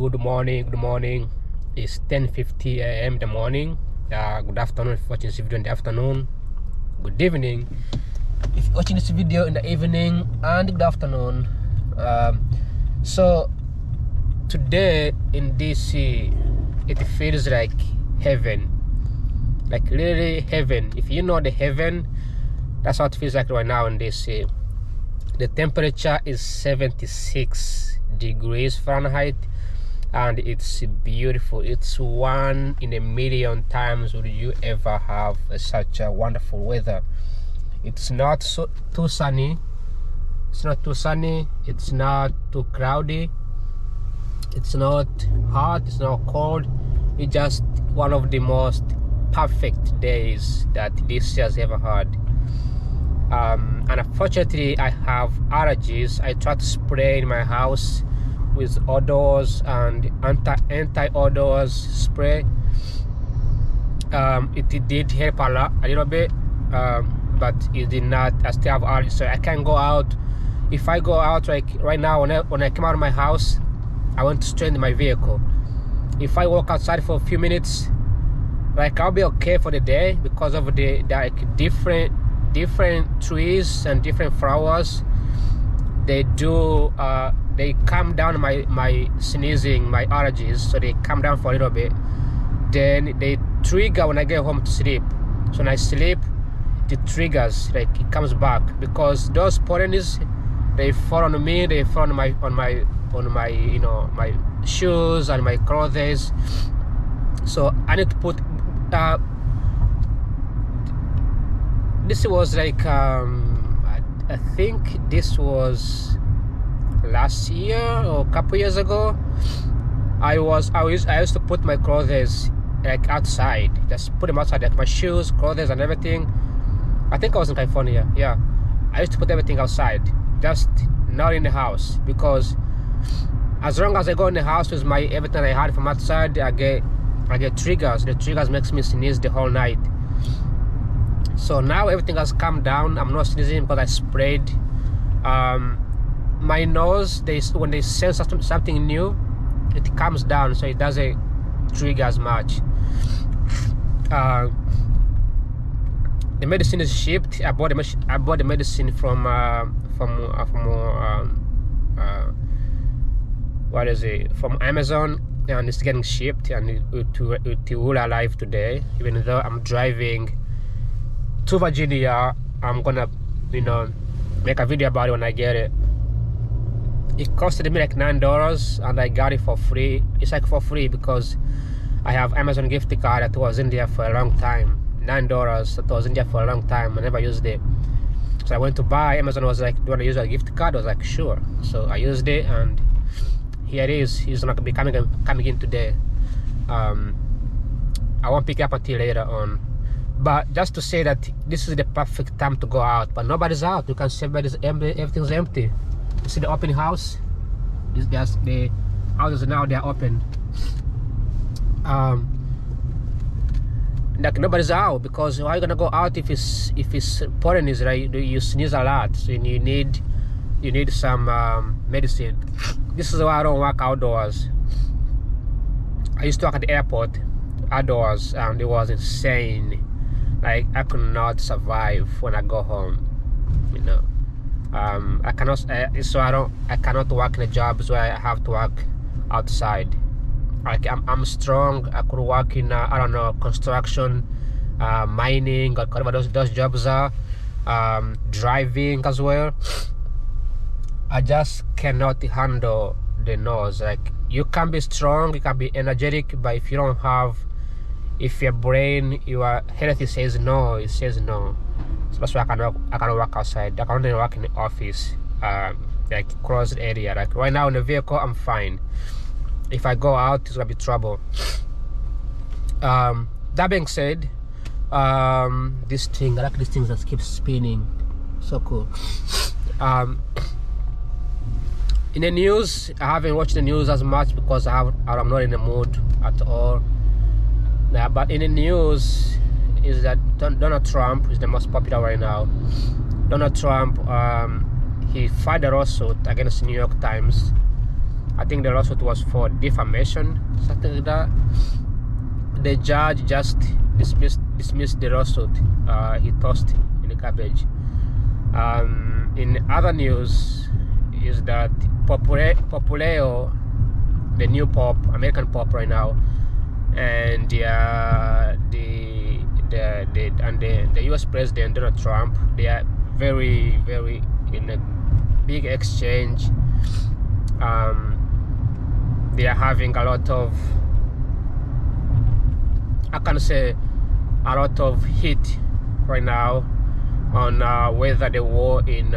Good morning, good morning. It's 10:50 a.m. in the morning. Good afternoon if you're watching this video in the afternoon. Good evening if you're watching this video in the evening, and good afternoon. So today in DC, it feels like heaven, like literally heaven. If you know the heaven, that's how it feels like right now in DC. The temperature is 76 degrees Fahrenheit, and it's beautiful. It's one in a million times would you ever have such a wonderful weather. It's not too sunny. It's not too sunny. It's not too cloudy. It's not hot. It's not cold. It's just one of the most perfect days that this has ever had. And unfortunately, I have allergies. I try to spray in my house with odors and anti-odors spray. It did help a little bit, but it did not. I still have allergies, so I can't go out. If I go out, like right now, when I came out of my house, I went straight in my vehicle. If I walk outside for a few minutes, like I'll be okay for the day because of the like different trees and different flowers. They do they calm down my sneezing, my allergies, so they calm down for a little bit. Then they trigger when I get home to sleep. So when I sleep, it triggers, like it comes back, because those pollens, they fall on me, they fall on my you know, my shoes and my clothes. So I need to put this was like I think this was last year or a couple years ago. I used to put my clothes like outside, just put them outside, like my shoes, clothes and everything. I think I was in California. Yeah, I used to put everything outside, just not in the house, because as long as I go in the house with my everything I had from outside, I get triggers. The triggers makes me sneeze the whole night. So now everything has calmed down. I'm not sneezing because I sprayed. My nose, when they sense something new, it calms down, so it doesn't trigger as much. The medicine is shipped. I bought the medicine from what is it, from Amazon, and it's getting shipped, and it will arrive today. Even though I'm driving to Virginia, I'm gonna, you know, make a video about it when I get it. It costed me like $9, and I got it for free. It's like for free because I have Amazon gift card that was in there for a long time. $9 that was in there for a long time. I never used it, so I went to buy. Amazon was like, "Do you want to use a gift card?" I was like, "Sure." So I used it, and here it is. It's not gonna be coming in today. I won't pick it up until later on. But just to say that this is the perfect time to go out, but nobody's out. You can see everything's empty. You see the open house? The houses now, they're open. Like nobody's out, because how are you gonna go out if it's pollen is right? You sneeze a lot, so you need some medicine. This is why I don't work outdoors. I used to work at the airport outdoors, and it was insane. Like I could not survive when I go home, you know. I cannot work in the jobs where I have to work outside. Like I'm strong. I could work in I don't know, construction, mining, or whatever those jobs are, driving as well. I just cannot handle the noise. Like you can be strong, you can be energetic, but if you don't have, if your brain, your health says no, it says no. So that's why I cannot work outside. I can only work in the office, like closed area. Like right now in the vehicle, I'm fine. If I go out, it's gonna be trouble. That being said, this thing, I like these things that keep spinning. So cool. In the news, I haven't watched the news as much because I'm not in the mood at all. But in the news is that Donald Trump is the most popular right now. Donald Trump, he filed a lawsuit against the New York Times I think the lawsuit was for defamation, something like that. The judge just dismissed the lawsuit. He tossed in the garbage. In other news is that Populeo, the new Pope, American Pope right now, and the U.S. President Donald Trump, they are very in a big exchange. They are having a lot of, I can say, a lot of heat right now on whether the war in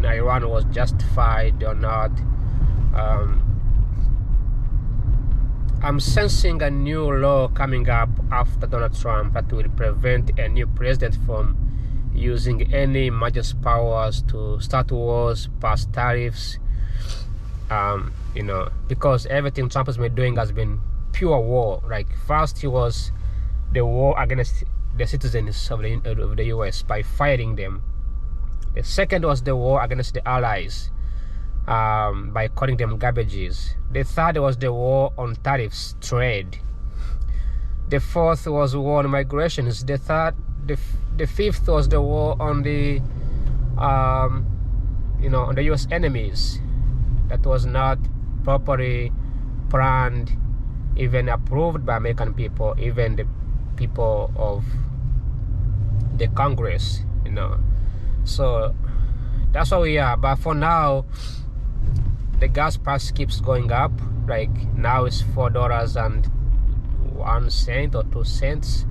Iran was justified or not. I'm sensing a new law coming up after Donald Trump that will prevent a new president from using any emergency powers to start wars, pass tariffs, because everything Trump has been doing has been pure war. Like, first he was the war against the citizens of the US by fighting them. The second was the war against the allies, by calling them garbages. The third was the war on tariffs, trade. The fourth was war on migrations. The fifth was the war on the on the US enemies. That was not properly planned, even approved by American people, even the people of the Congress, So that's where we are. But for now, the gas price keeps going up. Like, now it's $4.01 or 2 cents.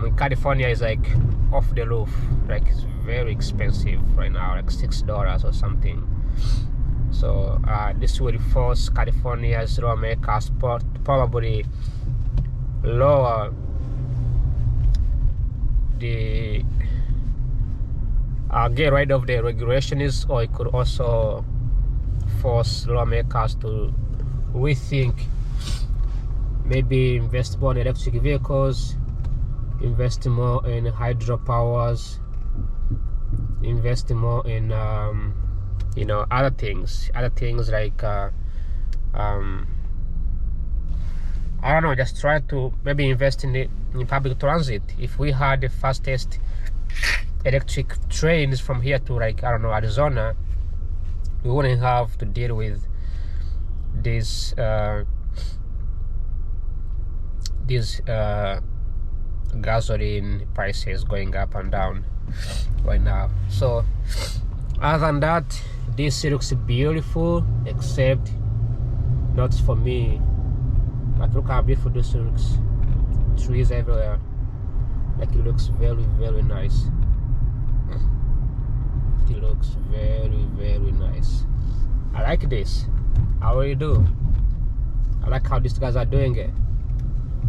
In California is like off the roof. Like, it's very expensive right now, like $6 or something. So this will force California's lawmakers probably lower the get rid of the regulations, or it could also force lawmakers to rethink, maybe invest more in electric vehicles, invest more in hydropowers, invest more in other things like I don't know, just try to maybe invest in public transit. If we had the fastest electric trains from here to, like, I don't know, Arizona, we wouldn't have to deal with these gasoline prices going up and down right now. So other than that, this looks beautiful, except not for me. But look how beautiful this looks. Trees everywhere. Like, it looks very nice. It looks very nice. I like this. I really do. I like how these guys are doing it.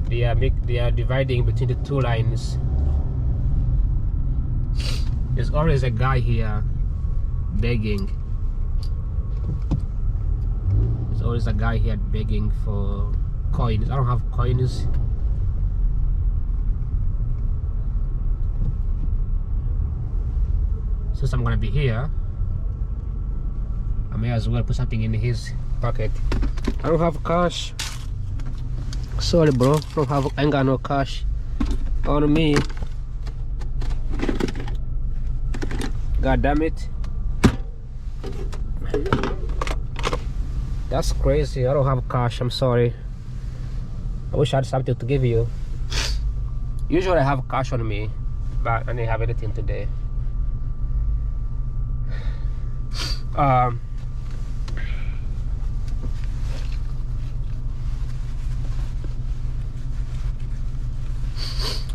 They are dividing between the two lines. There's always a guy here begging. There's always a guy here begging for coins. I don't have coins. Since I'm gonna be here, I may as well put something in his pocket. I don't have cash. Sorry, bro. I ain't got no cash on me. God damn it. That's crazy. I don't have cash. I'm sorry. I wish I had something to give you. Usually I have cash on me, but I didn't have anything today.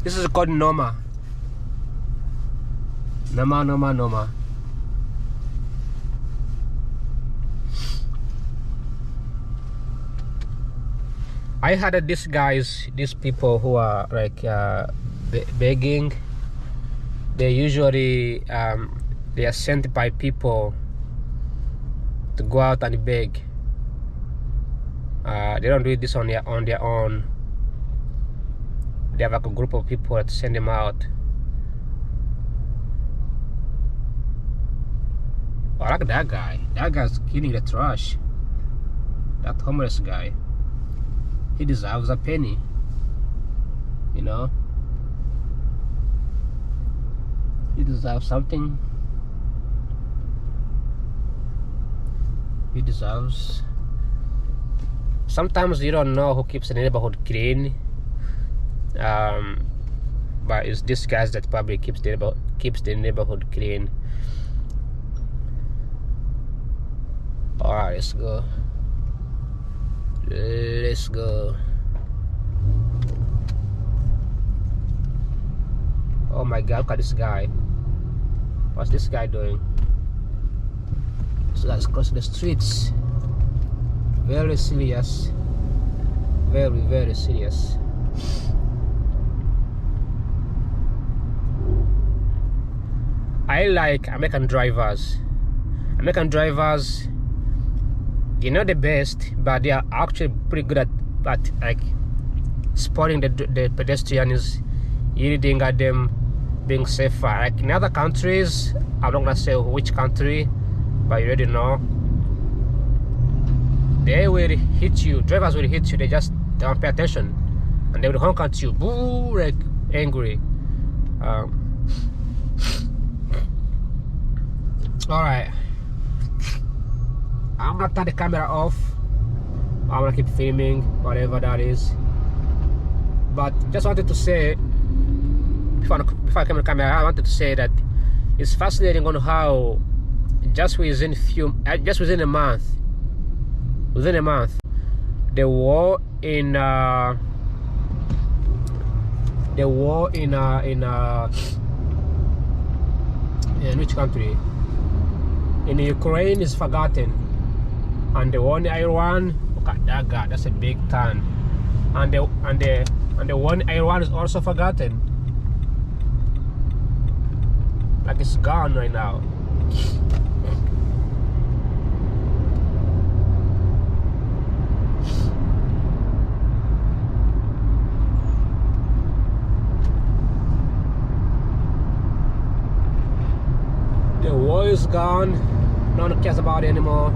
This is called Noma. Noma. I heard these people who are like begging, they usually they are sent by people to go out and beg. They don't do this on their own. They have like a group of people that send them out. Oh, look at that guy. That guy's killing the trash. That homeless guy, he deserves a penny, you know. He deserves something. He deserves. Sometimes you don't know who keeps the neighborhood clean, but it's this guy that probably keeps the neighborhood clean. All right, let's go. Let's go. Oh my God, look at this guy. What's this guy doing? This guy's crossing the streets. Very serious. Very, very serious. I like American drivers. American drivers, they're not the best, but they are actually pretty good at like spotting the pedestrians, yielding at them, being safer. Like in other countries, I'm not gonna say which country, but you already know, they will hit you. Drivers will hit you. They don't pay attention, and they will honk at you, boo, like angry. All right, I'm gonna turn the camera off. I'm gonna keep filming, whatever that is. But just wanted to say, before I came on the camera, I wanted to say that it's fascinating on how just within a month, the war in which country? In Ukraine is forgotten, and the one in Iran, look at that guy, that's a big town, and the one in Iran is also forgotten. Like it's gone right now. The war is gone. No one cares about it anymore.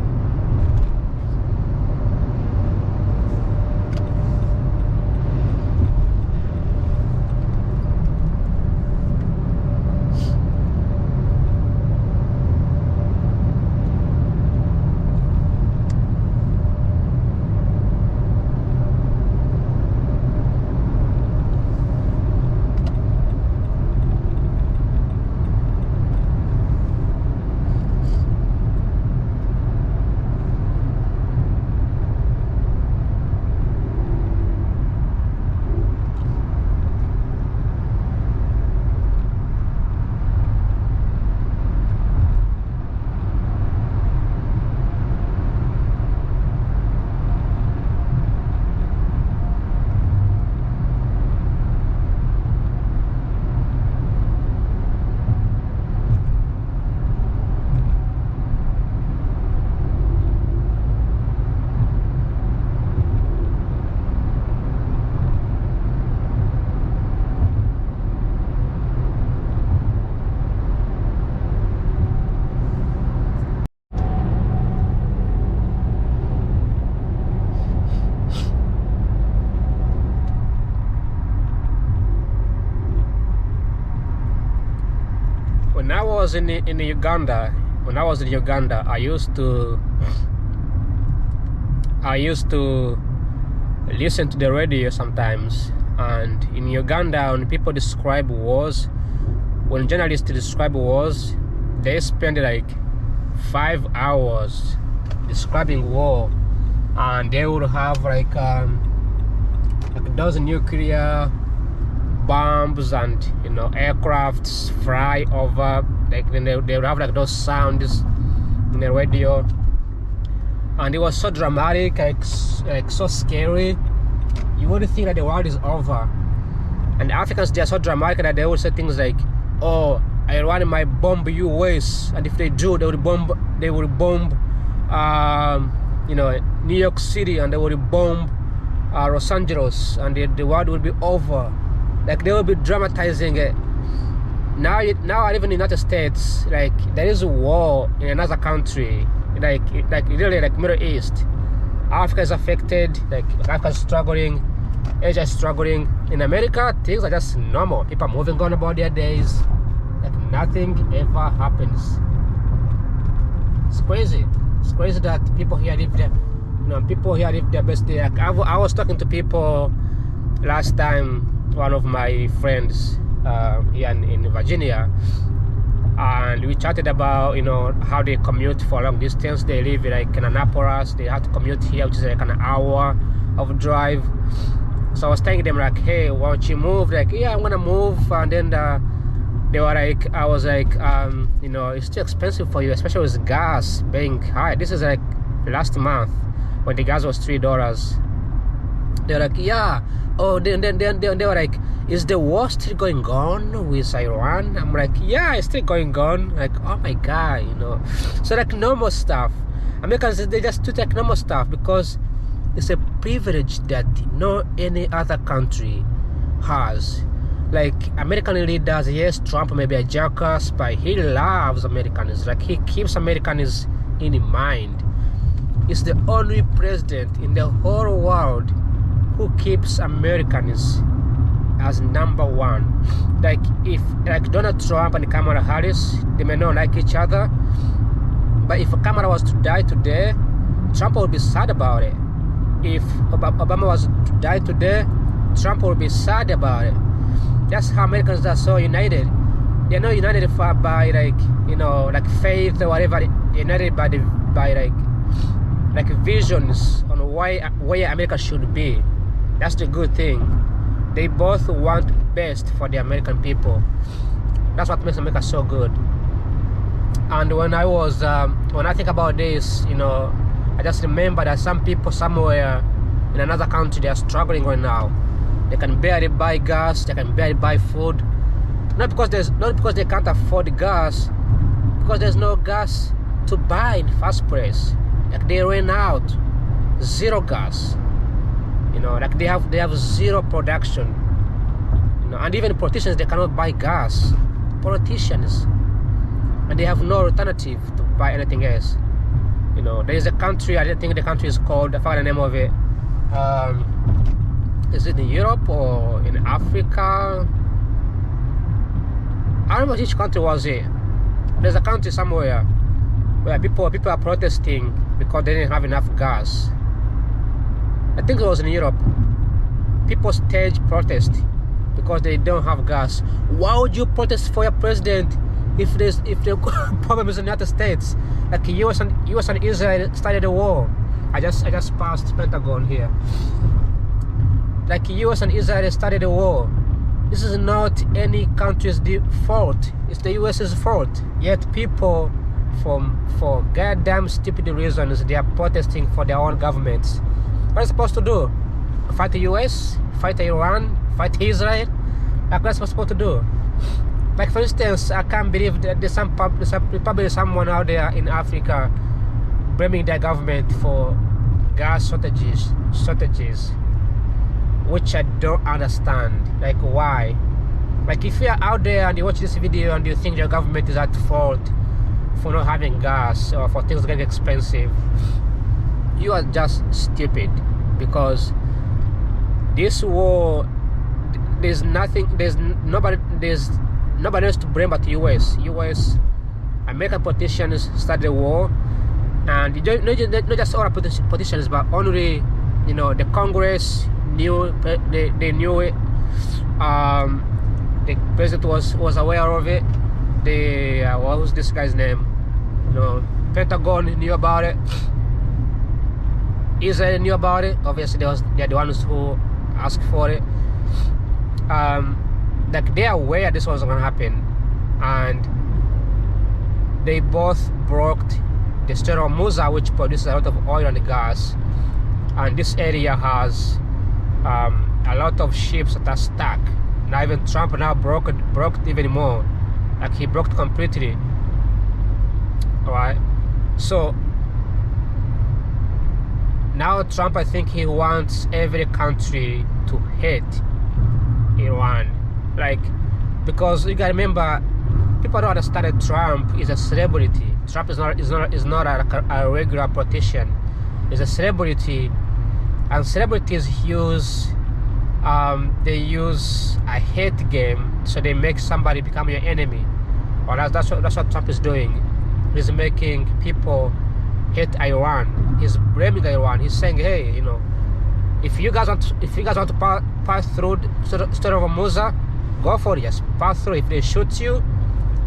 When I was in Uganda, I used to listen to the radio sometimes. And in Uganda, when people describe wars, when journalists describe wars, they spend like 5 hours describing war, and they would have like those nuclear bombs and aircrafts fly over, like they would have like those sounds in the radio, and it was so dramatic, like so scary. You wouldn't think that the world is over. And the Africans, they are so dramatic that they would say things like, oh, Iran might bomb US, and if they do, they will bomb New York City, and they will bomb Los Angeles, and the world will be over. Like they will be dramatizing it. Now I live in the United States. Like there is a war in another country, like really like Middle East, Africa is affected, like Africa is struggling, Asia is struggling. In America, things are just normal. People are moving on about their days, like nothing ever happens. It's crazy. It's crazy that people here live their, people here live their best day. Like I was talking to people last time, one of my friends here in Virginia, and we chatted about how they commute for long distance. They live like in Annapolis, they have to commute here, which is like an hour of drive. So I was telling them like, hey, why don't you move? Like, yeah, I'm gonna move. And then they were like, I was like, it's too expensive for you, especially with gas being high. This is like last month when the gas was $3. They're like, yeah. Oh, then they were like, is the war still going on with Iran? I'm like, yeah, it's still going on. Like, oh my God, So like normal stuff. Americans, they just do like normal stuff because it's a privilege that no any other country has. Like American leaders, yes, Trump may be a jackass, but he loves Americans. Like he keeps Americans in mind. He's the only president in the whole world who keeps Americans as number one. Like if like Donald Trump and Kamala Harris, they may not like each other, but if Kamala was to die today, Trump would be sad about it. If Obama was to die today, Trump would be sad about it. That's how Americans are so united. They're not united by like faith or whatever. They're united by like visions on where America should be. That's the good thing. They both want best for the American people. That's what makes America so good. And when I think about this, I just remember that some people somewhere in another country, they are struggling right now. They can barely buy gas, they can barely buy food. Not because they can't afford the gas, because there's no gas to buy in the first place. Like they ran out, zero gas. Like they have zero production. And even politicians, they cannot buy gas. Politicians, and they have no alternative to buy anything else. There is a country, I don't think the country is called, I forgot the name of it. Is it in Europe or in Africa? I don't know which country was it. There's a country somewhere where people are protesting because they didn't have enough gas. I think it was in Europe. People stage protest because they don't have gas. Why would you protest for your president if the problem is in the United States? Like US and Israel started a war. I just passed Pentagon here. Like US and Israel started a war. This is not any country's fault. It's the US's fault. Yet people, for goddamn stupid reasons, they are protesting for their own governments. What are they supposed to do? Fight the US? Fight Iran? Fight Israel? Like what are they supposed to do? Like for instance, I can't believe that there's probably someone out there in Africa blaming their government for gas shortages, which I don't understand. Like why? Like if you're out there and you watch this video and you think your government is at fault for not having gas or for things getting expensive, you are just stupid. Because this war, there's nobody else to blame but the US. American politicians started the war, and not just all politicians, but only the Congress they knew it. The president was aware of it. What was this guy's name? Pentagon knew about it. Israel knew about it. Obviously, they're the ones who asked for it. Like they are aware this was gonna happen, and they both broke the Strait of Musa, which produces a lot of oil and gas, and this area has a lot of ships that are stuck. Now even Trump now broke even more. Like he broke completely. Alright, so now Trump, I think he wants every country to hate Iran. Like, because you gotta remember, people don't understand that Trump is a celebrity. Trump is not a regular politician. is a celebrity, and celebrities use they use a hate game, so they make somebody become your enemy. Or that's what Trump is doing. He's making people hate Iran. He's blaming Iran. He's saying, hey, you know, if you guys want to pass through the Strait of Hormuz, go for it. Just pass through. If they shoot you,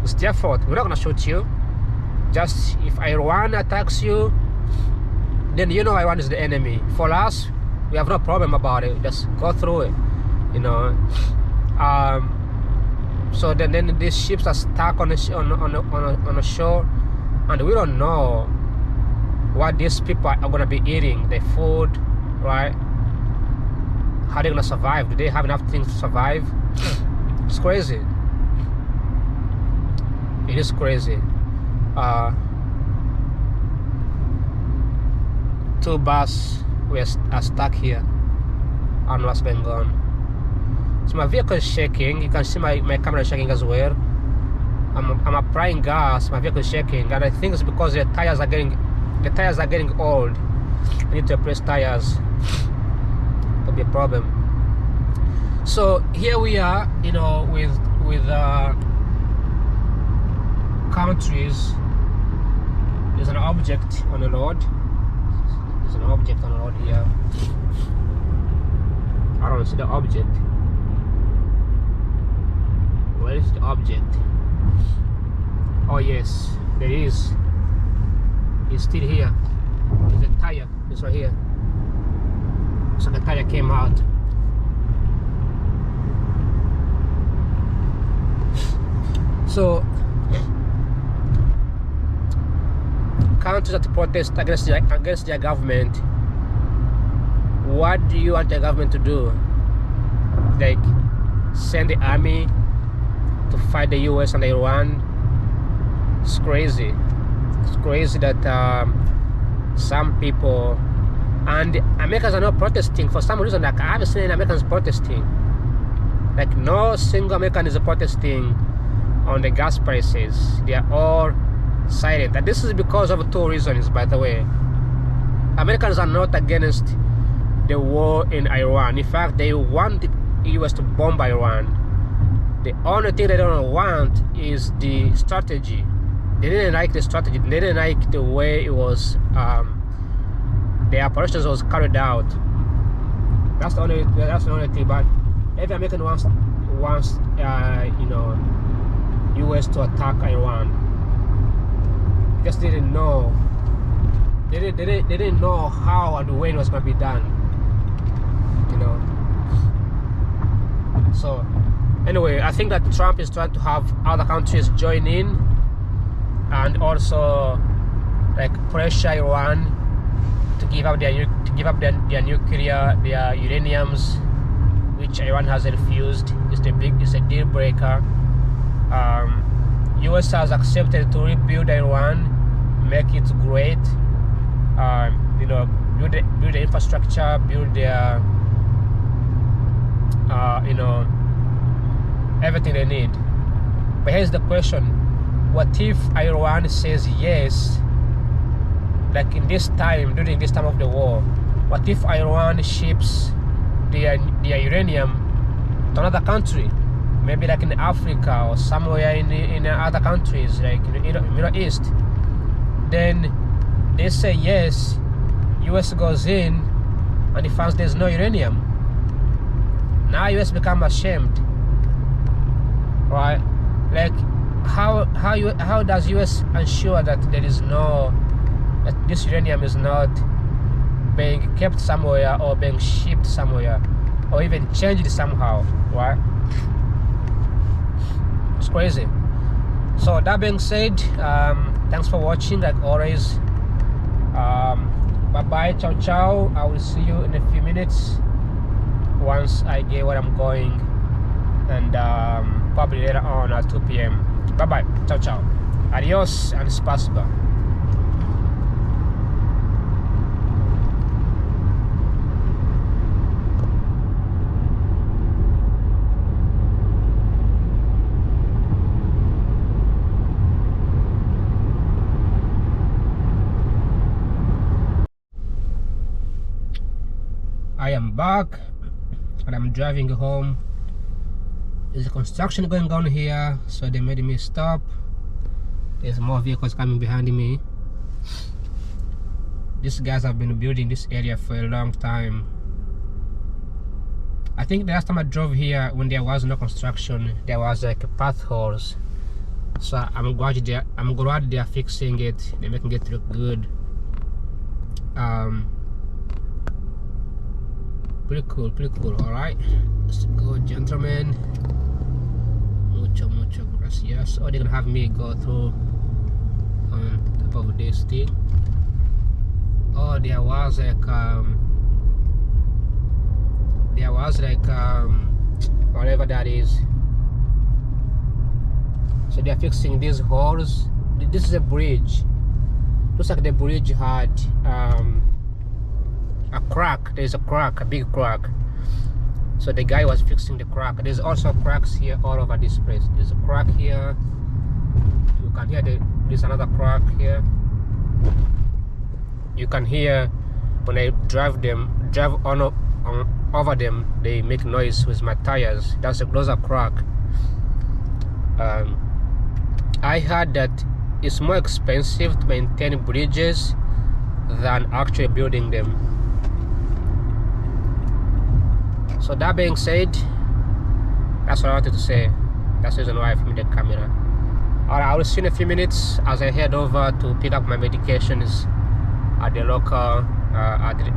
it's their fault. We're not gonna shoot you. Just if Iran attacks you, then you know Iran is the enemy. For us, we have no problem about it. Just go through it, you know. So then these ships are stuck on a shore, and we don't know what these people are gonna be eating, their food, right? How they're gonna survive? Do they have enough things to survive? It's crazy. It is crazy. Two bus are stuck here. I don't know what's going on. So my vehicle is shaking. You can see my camera is shaking as well. I'm applying gas. My vehicle is shaking, and I think it's because the tires are getting old. I need to replace tires. That'll be a problem. So here we are, you know, with countries. There's an object on the road. There's an object on the road here. I don't see the object. Where is the object? Oh yes, there is. It's still here. There's a tire. It's right here. So the tire came out. So countries that protest against their government, what do you want the government to do? Like send the army to fight the US and Iran? It's crazy. It's crazy that some people, and Americans are not protesting for some reason. Like I haven't seen any Americans protesting. Like no single American is protesting on the gas prices. They are all silent. And this is because of two reasons, by the way. Americans are not against the war in Iran. In fact, they want the US to bomb Iran. The only thing they don't want is the strategy. They didn't like the strategy. They didn't like the way it was, the operations was carried out. That's the only thing. But every American wants you know, US to attack Iran. They just didn't know. They didn't know how and when it was going to be done. You know. So anyway, I think that Trump is trying to have other countries join in, and also like pressure Iran to give up their nuclear, their uraniums, which Iran has refused. It's a deal breaker. US has accepted to rebuild Iran, make it great. You know, build the infrastructure, build their you know, everything they need. But here's the question: what if Iran says yes? Like in this time, during this time of the war, what if Iran ships their uranium to another country, maybe like in Africa or somewhere in other countries, like in the Middle East? Then they say yes, US goes in, and it finds there's no uranium. Now US become ashamed, right? Like how does US ensure that there is no, that this uranium is not being kept somewhere or being shipped somewhere or even changed somehow, right? It's crazy. So that being said, thanks for watching like always. Bye bye, ciao ciao. I will see you in a few minutes once I get where I'm going, and probably later on at 2 p.m. Bye bye, ciao ciao. Adios and spasiba. I am back and I'm driving home. There's a construction going on here, so they made me stop. There's more vehicles coming behind me. These guys have been building this area for a long time. I think the last time I drove here, when there was no construction, there was like potholes. So I'm glad they are fixing it. They're making it look good. Pretty cool. All right, let's go, gentlemen. Mucho gracias. Oh, they're gonna have me go through on top of this thing. Oh, there was like whatever that is. So they're fixing these holes. This is a bridge. Looks like the bridge had a crack. There's a crack, a big crack. So the guy was fixing the crack. There's also cracks here all over this place. There's a crack here. You can hear there's another crack here. You can hear when I drive on over them, they make noise with my tires. Those are crack. I heard that it's more expensive to maintain bridges than actually building them. So that being said, that's what I wanted to say. That's the reason why I filmed the camera. Alright, I will see you in a few minutes as I head over to pick up my medications at the local at the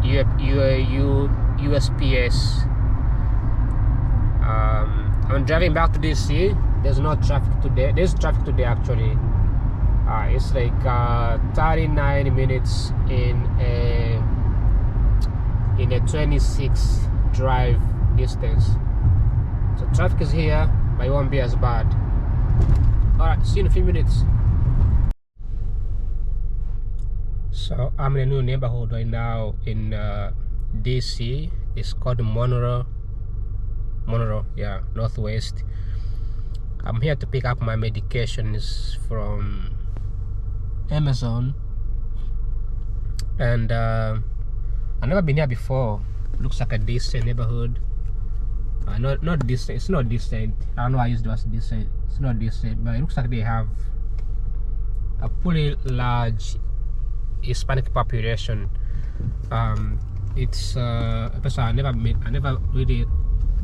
USPS. I'm driving back to DC. There's no traffic today. There's traffic today actually. It's like 39 minutes in a 26 drive distance. So traffic is here, but it won't be as bad. Alright, see you in a few minutes. So I'm in a new neighborhood right now in DC. It's called Monroe, yeah, Northwest. I'm here to pick up my medications from Amazon, and I've never been here before. Looks like a decent neighborhood. Not decent. It's not decent. I don't know why I used the word decent. It's not decent, but it looks like they have a pretty large Hispanic population. It's a place I never really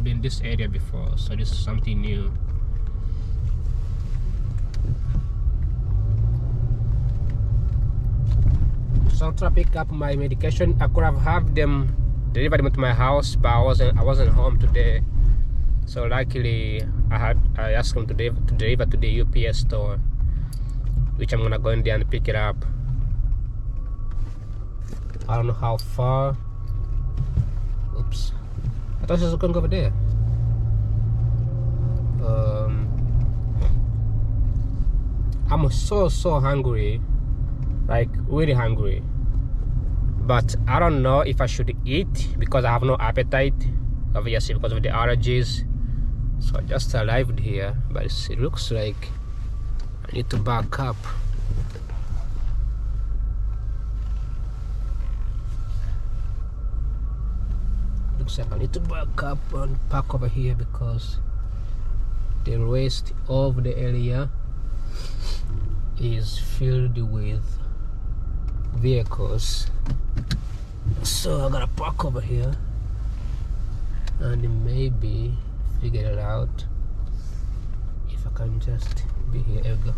been this area before, so this is something new. So I'm trying to pick up my medication. I could have them delivered them to my house, but I wasn't home today. So luckily I asked them to deliver to the UPS store, which I'm gonna go in there and pick it up. I don't know how far. Oops, I thought it was going over there. I'm so hungry, like really hungry, but I don't know if I should eat because I have no appetite, obviously because of the allergies. So I just arrived here, but it looks like I need to back up. Looks like I need to back up and park over here because the rest of the area is filled with vehicles. So I gotta park over here and maybe figure it out if I can just be here. There we go.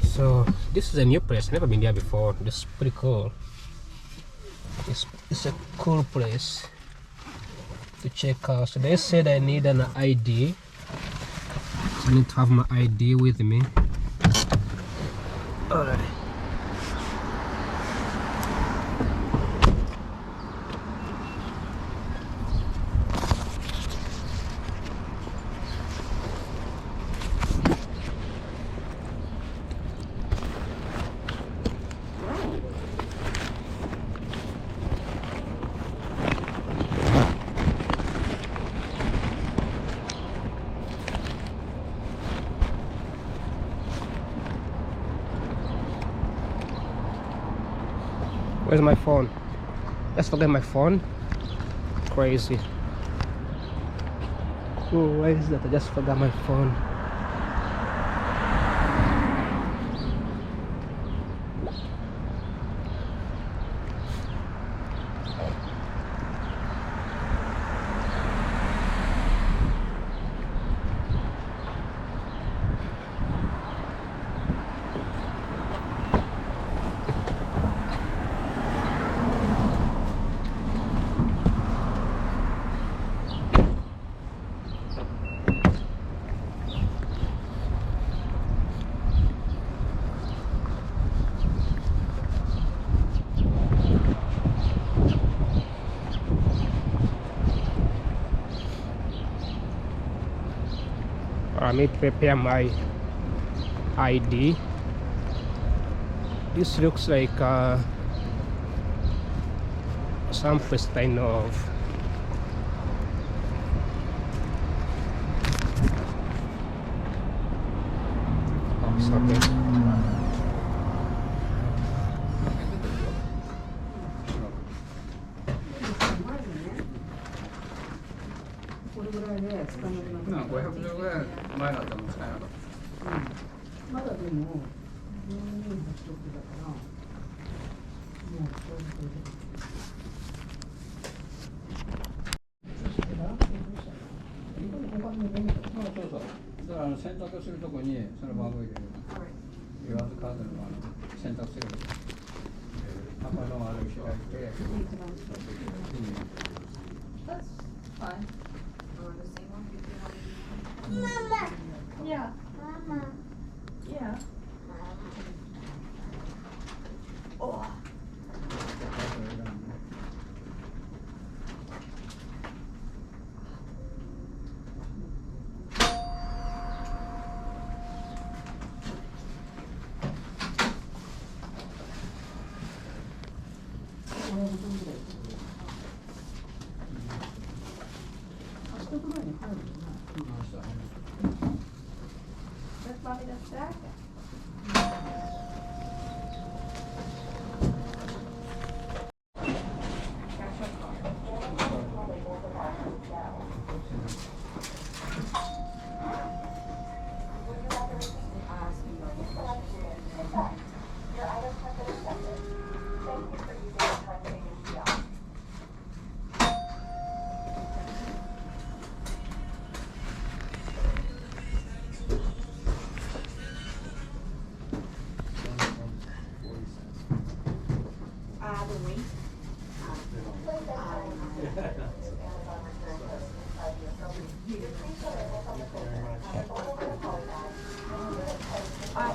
So this is a new place. I've never been there before. This is pretty cool. It's a cool place to check out. So they said I need an ID. So I need to have my ID with me. Alright. Where's my phone? Just forget my phone. Crazy. Oh, why is that? I just forgot my phone. I may prepare my ID. This looks like some place I know of. Oh, sorry. That's fine. The same one? Mama. Yeah. Mama. Yeah. Oh. That's probably the second.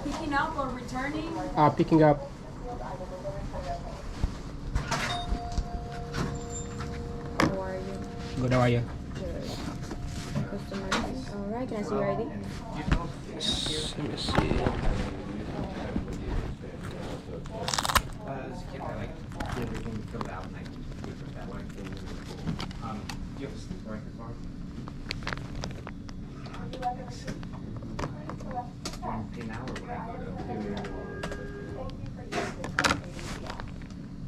Picking up or returning? Picking up. How are you? Good, how are you? Good. Customers. Alright, can I see your ID? Let me see. Everything filled out and I can keep it that way. Do you have a sleep record bar? Pay now or when I go to?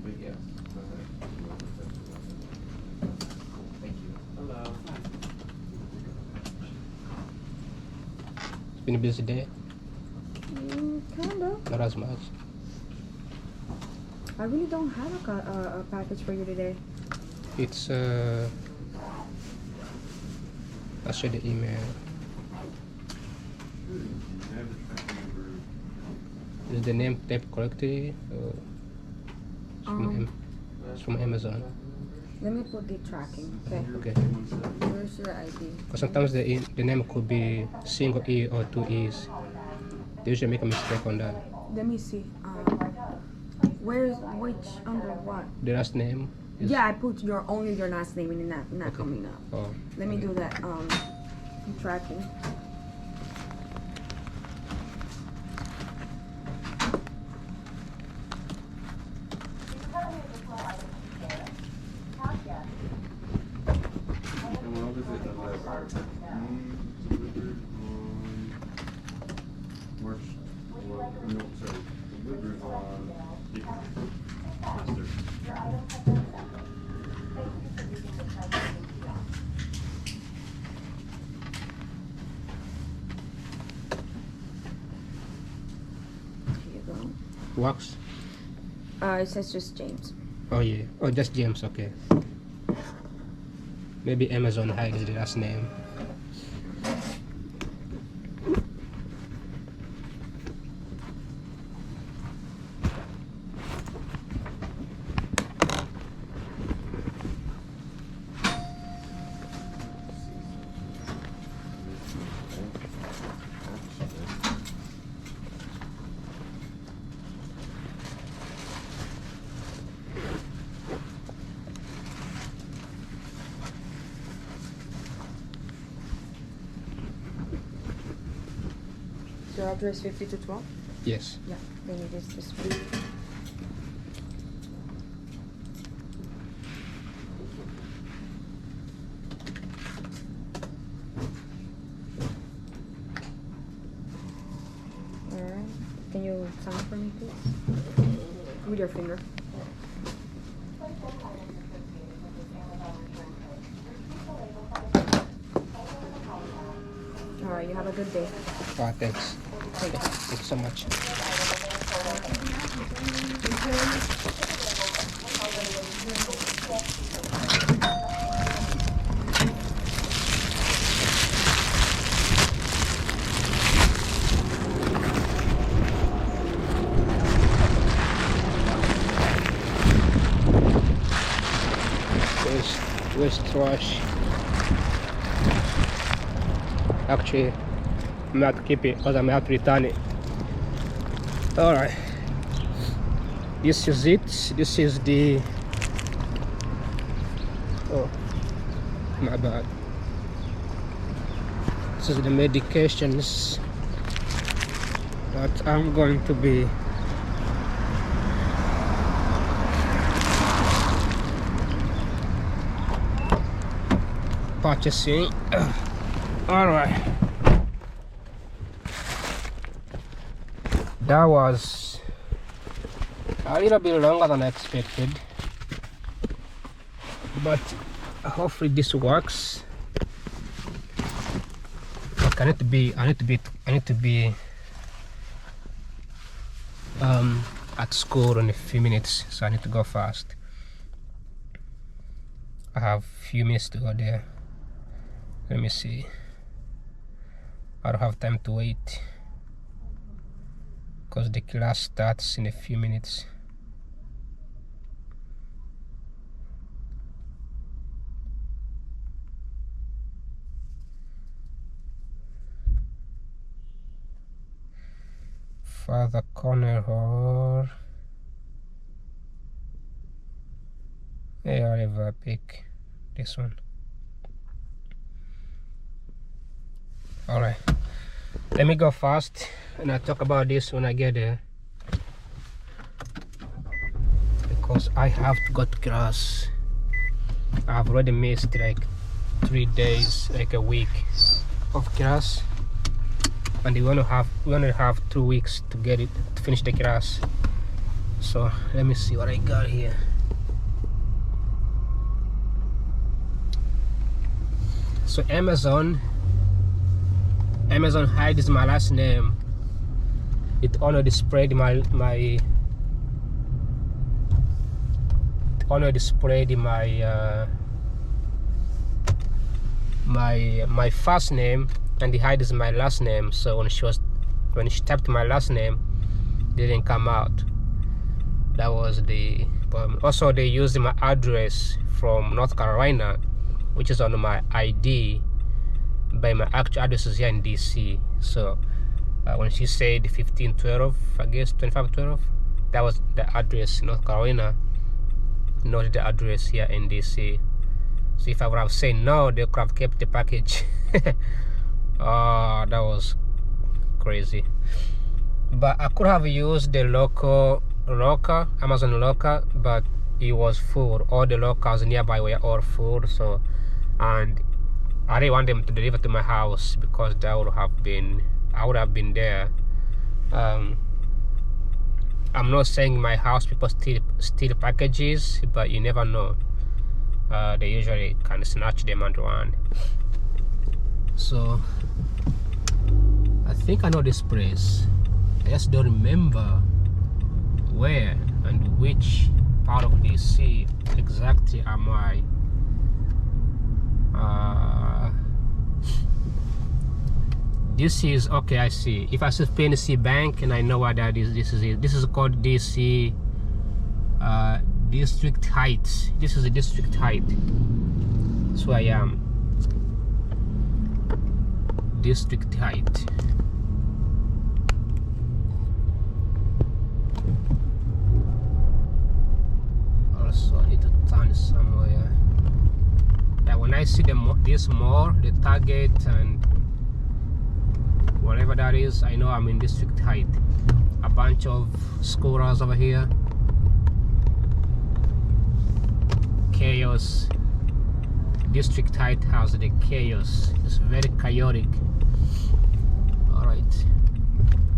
But yeah. Cool, thank you. Hello. It's been a busy day. Kinda. Not as much. I really don't have a package for you today. It's I'll show the email. Is the name typed correctly? It's from Amazon. Let me put the tracking. Okay. Okay. Where's your ID? Because sometimes the name could be single E or two E's. They usually make a mistake on that. Let me see. Where's which under what? The last name is Yeah, I put only your last name and not Okay. coming up. Oh, Let me do that tracking. March 11th, no, sorry, delivered on April 1st. Wax? It says just James. Oh yeah. Oh, just James. Okay. Maybe Amazon hides the last name. Your address 5212? Yes. Yeah, then it is this one. Alright. Can you sign for me, please? With your finger. Alright, you have a good day. Oh, thanks. Thank you. Thank you so much. Where's trash? Actually, I'm not to keep it because I'm have to return it. Alright. This is it. This is the... Oh, my bad. This is the medications that I'm going to be purchasing. Alright. That was a little bit longer than I expected, but hopefully this works. Look, I need to be at school in a few minutes, so I need to go fast. I have a few minutes to go there. Let me see. I don't have time to wait because the class starts in a few minutes. Father Connor or I'll pick this one. Alright, let me go fast and I'll talk about this when I get there, because I have to go to class. I've already missed like 3 days, like a week of class, and we only have 2 weeks to get it, to finish the class. So let me see what I got here. So Amazon hides my last name. It only displayed my my first name, and it hides my last name. So when she typed my last name, it didn't come out. That was the problem. Also, they used my address from North Carolina, which is on my ID, but my actual address is here in DC. So when she said 1512, I guess 2512, that was the address in North Carolina, not the address here in DC. So if I would have said no, they could have kept the package. Oh, that was crazy. But I could have used the local locker, Amazon locker, but it was full. All the lockers nearby were all full. So, and I didn't want them to deliver to my house because I would have been there. I'm not saying my house people steal packages, but you never know. They usually kind of snatch them and run. So I think I know this place. I just don't remember where and which part of DC exactly am I? This is okay. I see. If I see PNC Bank, and I know what that is. This is it. This is called DC District Heights. This is the District Height. That's where I am. District Height. Also, I need to turn somewhere. Yeah, when I see this more, the Target and whatever that is, I know I'm in District Height. A bunch of scooters over here. Chaos. District Height has the chaos. It's very chaotic. Alright.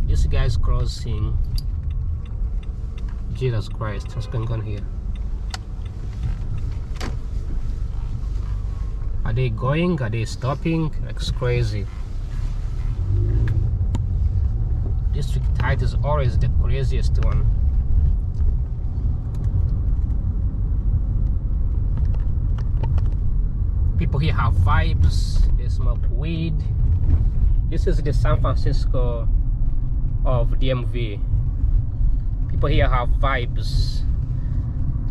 This guy's crossing. Jesus Christ, what's going on here? Are they going? Are they stopping? Like, it's crazy. District Height is always the craziest one. People here have vibes. They smoke weed. This is the San Francisco of DMV. People here have vibes.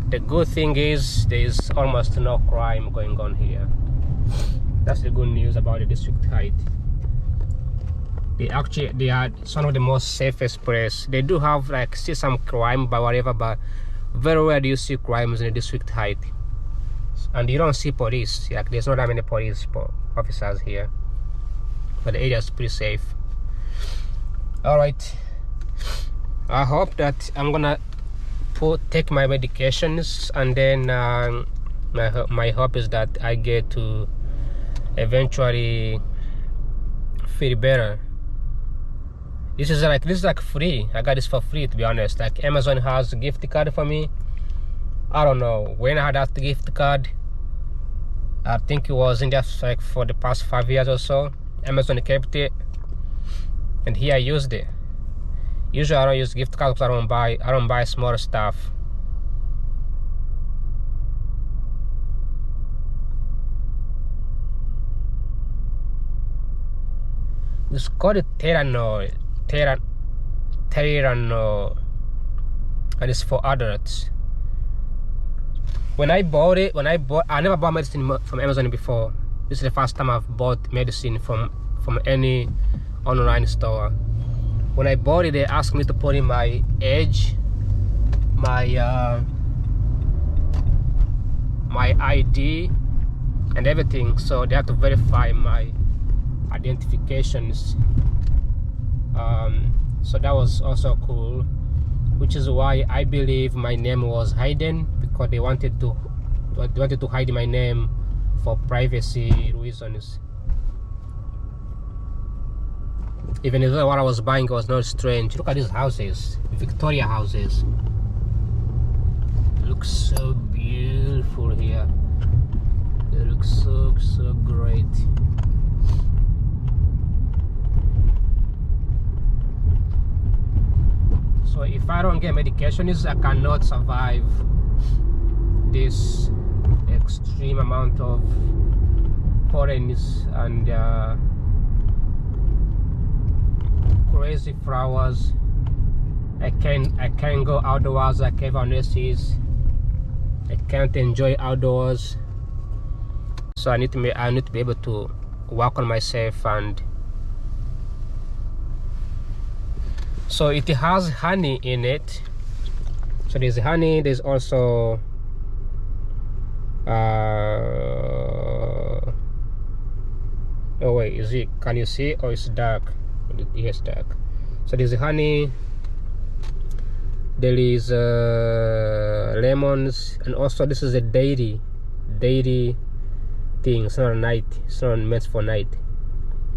The good thing is there is almost no crime going on here. That's the good news about the District Height. They are some of the most safest place. They do have like still some crime but whatever, but very rare do you see crimes in the District Height. And you don't see police. Like, there's not that many police officers here, but the area is pretty safe. All right, I hope that I'm gonna take my medications, and then my hope is that I get to eventually feel better. This is like free. I got this for free, to be honest. Like, Amazon has a gift card for me. I don't know when I had that gift card. I think it was in there like for the past 5 years or so. Amazon kept it, and here I used it. Usually I don't use gift cards because I don't buy small stuff. It's called Terranol, and it's for adults. When I bought it, I never bought medicine from Amazon before. This is the first time I've bought medicine from any online store. When I bought it, they asked me to put in my age, my ID, and everything. So they have to verify my identifications. So that was also cool, which is why I believe my name was hidden, because they wanted to hide my name for privacy reasons. Even though what I was buying was not strange. Look at these houses, Victoria houses. It looks so beautiful here. They look so great. So if I don't get medications, I cannot survive this extreme amount of pollens and crazy flowers. I can't go outdoors like everyone else is. I can't enjoy outdoors. So I need to be able to work on myself. And so it has honey in it. So there's honey. There's also oh wait, is it? Can you see? Oh, it's dark. Yes, dark. So there's honey. There is lemons, and also this is a dairy thing. It's not a night. It's not meant for night,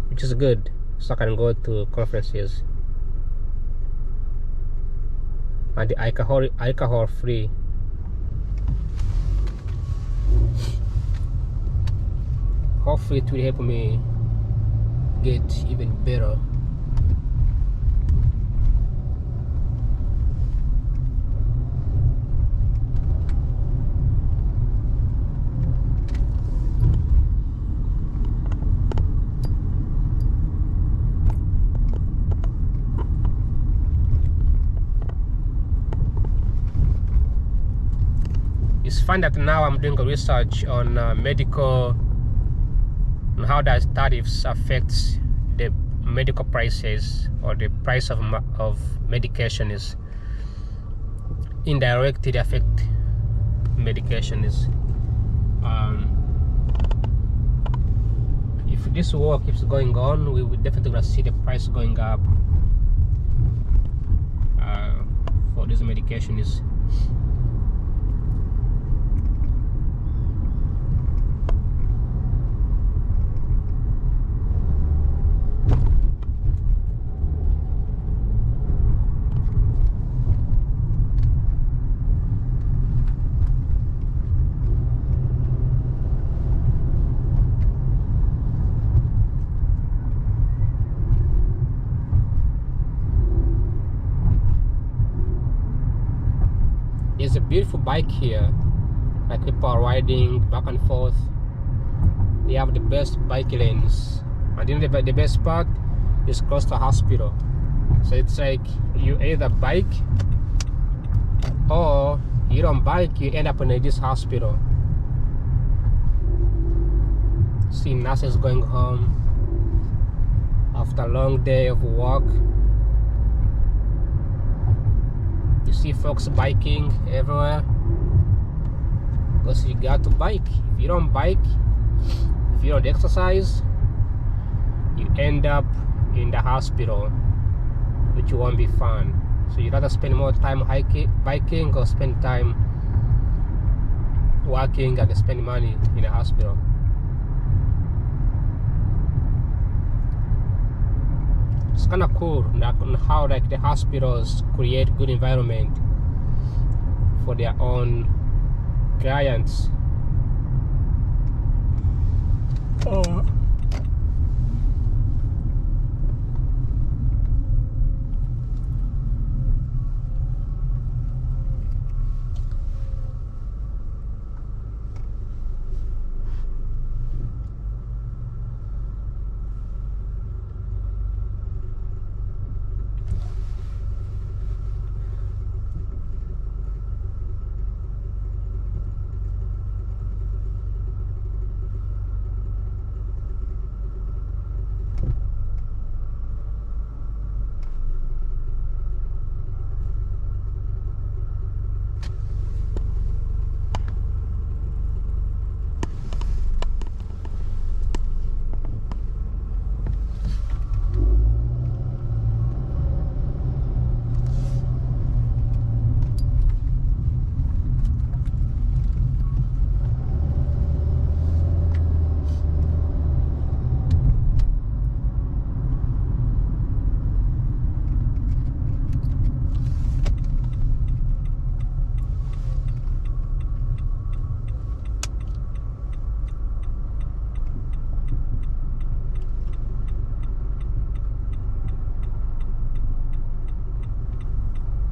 which is good. So I can go to conferences. And the alcohol free. Hopefully it will help me get even better. It's fun that now I'm doing research on medical, on how that tariffs affects the medical prices, or the price of medication is indirectly affect medication is. If this war keeps going on, we will definitely gonna see the price going up for this medication is. There's a beautiful bike here, like people are riding back and forth. They have the best bike lanes, and then the best part is close to a hospital. So it's like you either bike, or you don't bike, you end up in this hospital. See nurses going home after a long day of work. You see folks biking everywhere, because you got to bike. If you don't bike, if you don't exercise, you end up in the hospital, which won't be fun. So you rather spend more time biking, or spend time working and spend money in a hospital. It's kind of cool how like the hospitals create good environment for their own clients.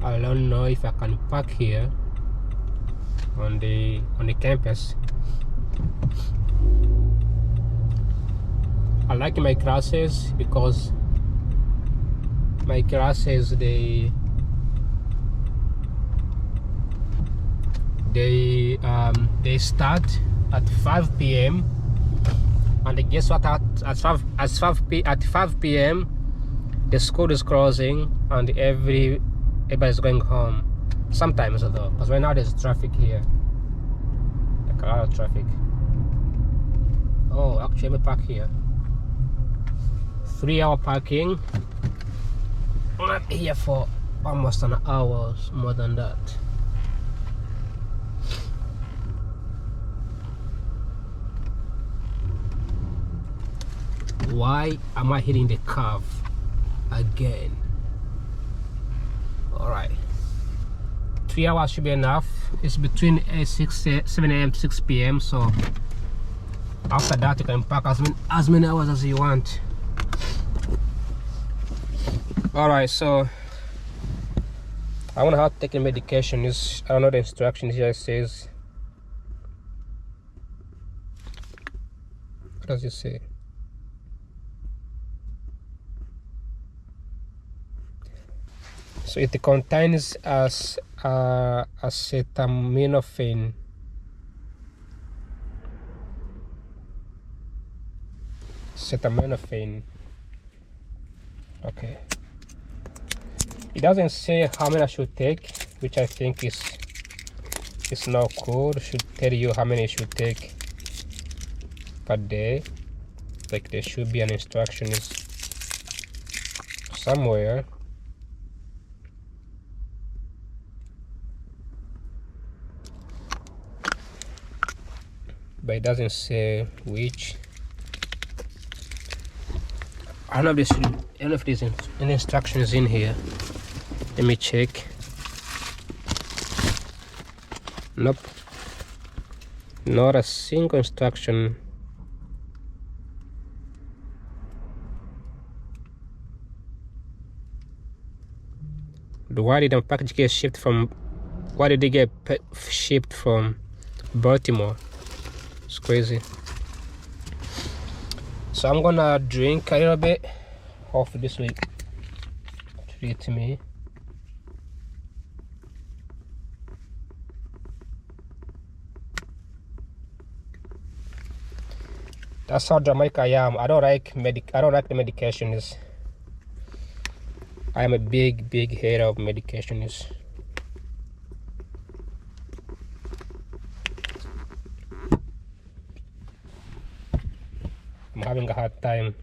I don't know if I can park here on the campus. I like my classes because my classes they start at 5 p.m. and guess what? At 5 p.m. the school is closing and everybody's going home. Sometimes though, because right now there's traffic here, like a lot of traffic. Oh, actually, let me park here. 3-hour parking. I'm here for almost an hour, more than that. Why am I hitting the curve again? All right, 3 hours should be enough. It's between 7 a.m. to 6 p.m. So after that, you can park as many hours as you want. All right, so I want to have taken medication. I don't know the instructions here. It says, what does it say? So it contains acetaminophen acetaminophen. Okay, it doesn't say how many I should take, which I think is not cool. It should tell you how many you should take per day. Like there should be an instruction somewhere. But it doesn't say which. I don't know if there's any instructions in here. Let me check. Nope. Not a single instruction. Why did the package get shipped from? Why did they get shipped from Baltimore? It's crazy. So I'm gonna drink a little bit. Hopefully this will treat me. That's how dramatic I am. I don't like the medications. I am a big hater of medications. I'm having a hard time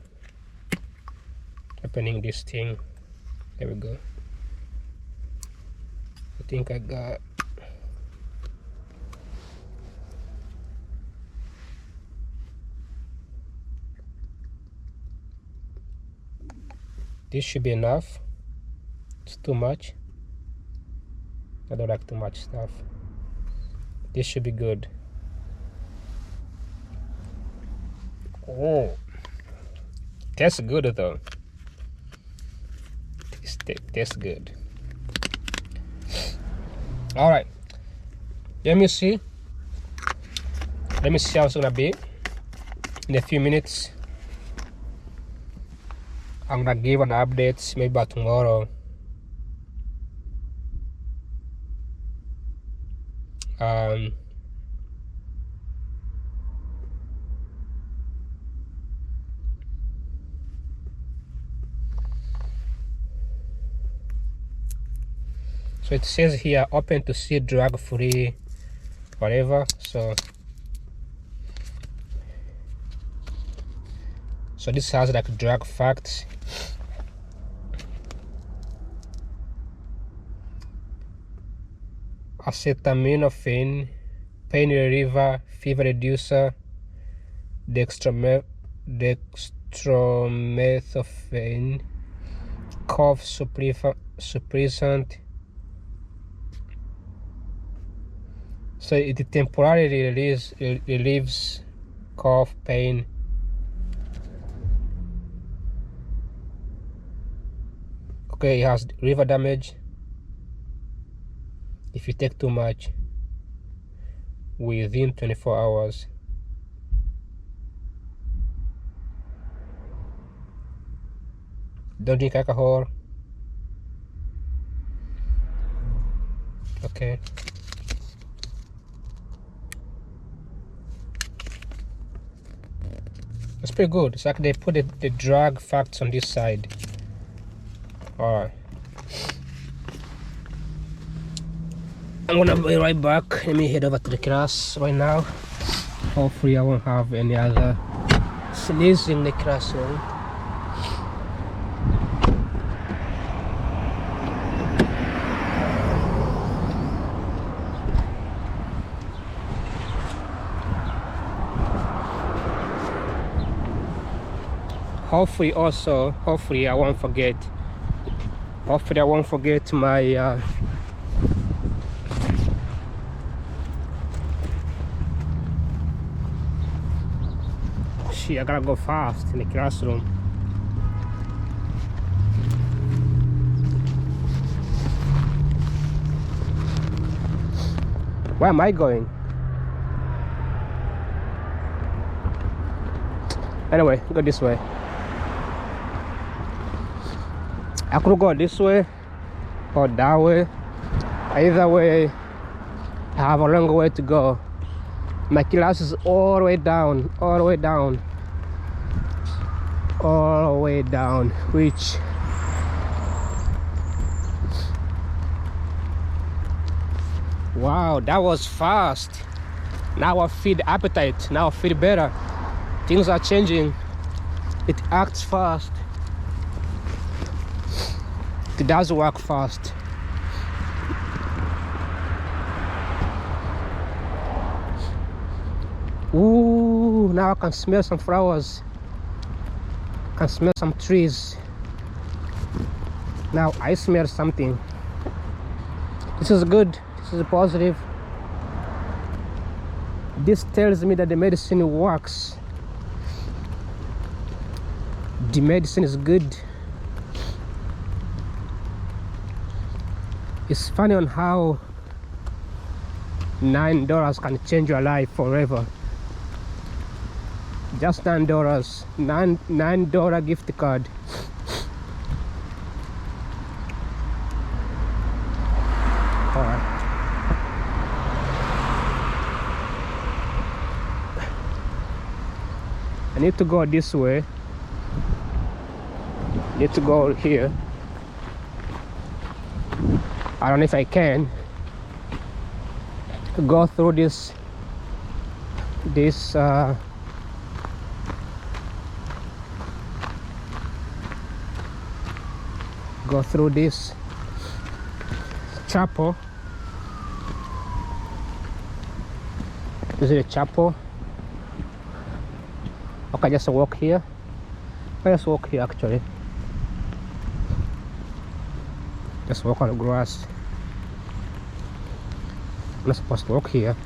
opening this thing. There we go. I think I got. This should be enough. It's too much. I don't like too much stuff. This should be good. Oh, tastes good though. Tastes good. All right. Let me see how it's gonna be in a few minutes. I'm gonna give an update maybe by tomorrow. So it says here open to see drug free whatever. So this has like drug facts. Acetaminophen, pain reliever, fever reducer, dextromethorphan, cough suppressant. So it temporarily relieves cough, pain. Okay, it has liver damage if you take too much within 24 hours. Don't drink alcohol. Okay. It's pretty good. It's like they put the drug facts on this side. Alright. I'm gonna be right back. Let me head over to the class right now. Hopefully I won't have any other sneezing in the classroom. Hopefully I won't forget. Hopefully I won't forget my shit, I gotta go fast in the classroom. Where am I going? Anyway, go this way. I could go this way or that way. Either way, I have a long way to go. My class is all the way down, all the way down, which wow, that was fast. Now I feel appetite, now I feel better. Things are changing. It acts fast. It does work fast. Ooh, now I can smell some flowers. I can smell some trees. Now I smell something. This is good. This is positive. This tells me that the medicine works. The medicine is good. It's funny on how $9 can change your life forever. Just $9, $9 gift card. All right. I need to go this way. Need to go here. I don't know if I can go through this go through this chapel. Is it a chapel? Okay, just walk here. Let's walk here actually. Just walk on the grass. I'm not supposed to walk here.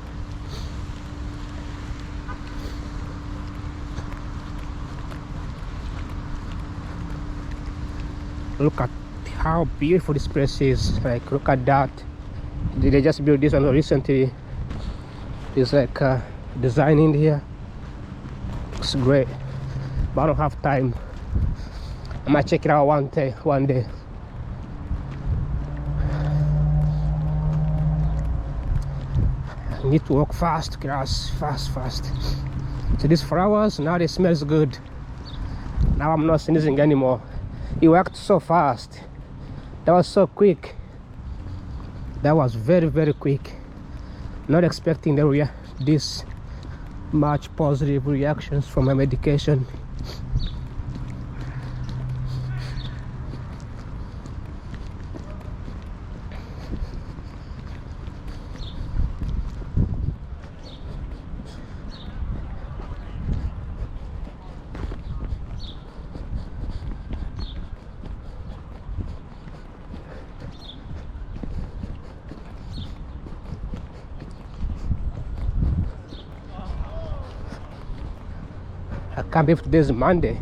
Look at how beautiful this place is. Like, look at that. Did they just build this one recently? There's like design in here. Looks great, but I don't have time. I might check it out one day. I need to walk fast, grass, fast. So these flowers, now they smells good. Now I'm not sneezing anymore. It worked so fast. That was so quick. That was very, very quick. Not expecting this much positive reactions from my medication. I can't believe today's Monday.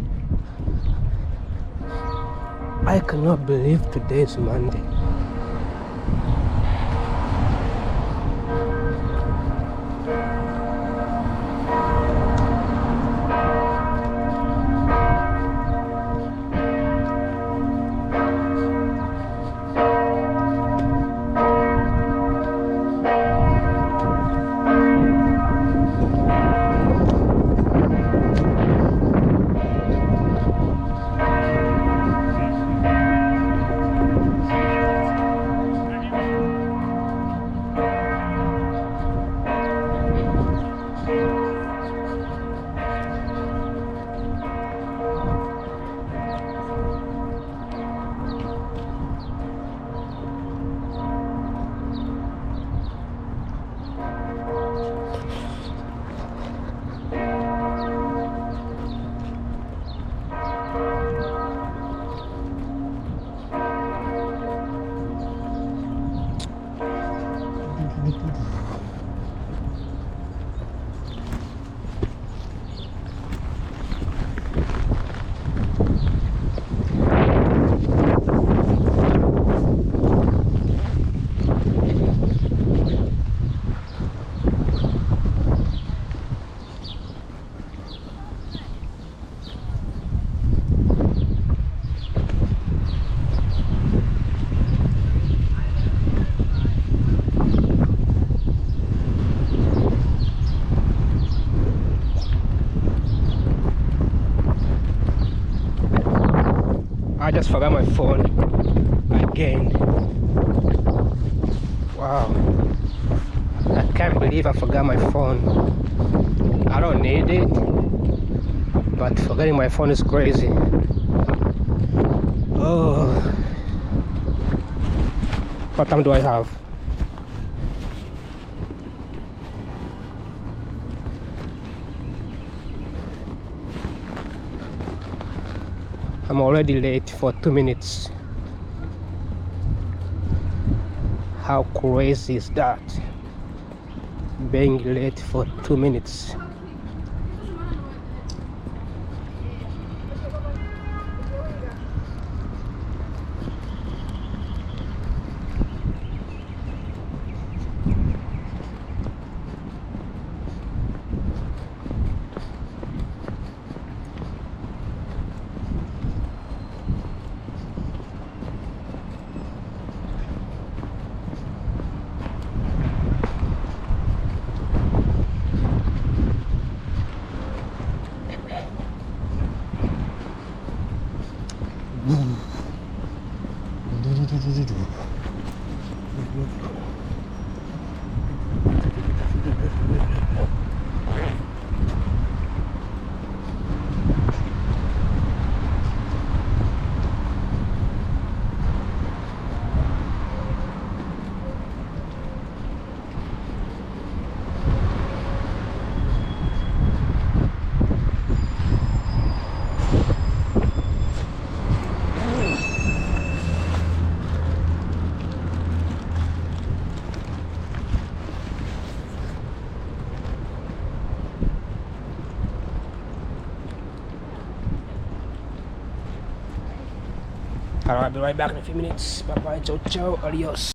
I cannot believe today's Monday. just forgot my phone again. Wow. I can't believe I forgot my phone. I don't need it, but forgetting my phone is crazy. Oh. What time do I have? I'm already late for 2 minutes. How crazy is that? Being late for 2 minutes. Alright, I'll be right back in a few minutes. Bye bye, ciao ciao, adios.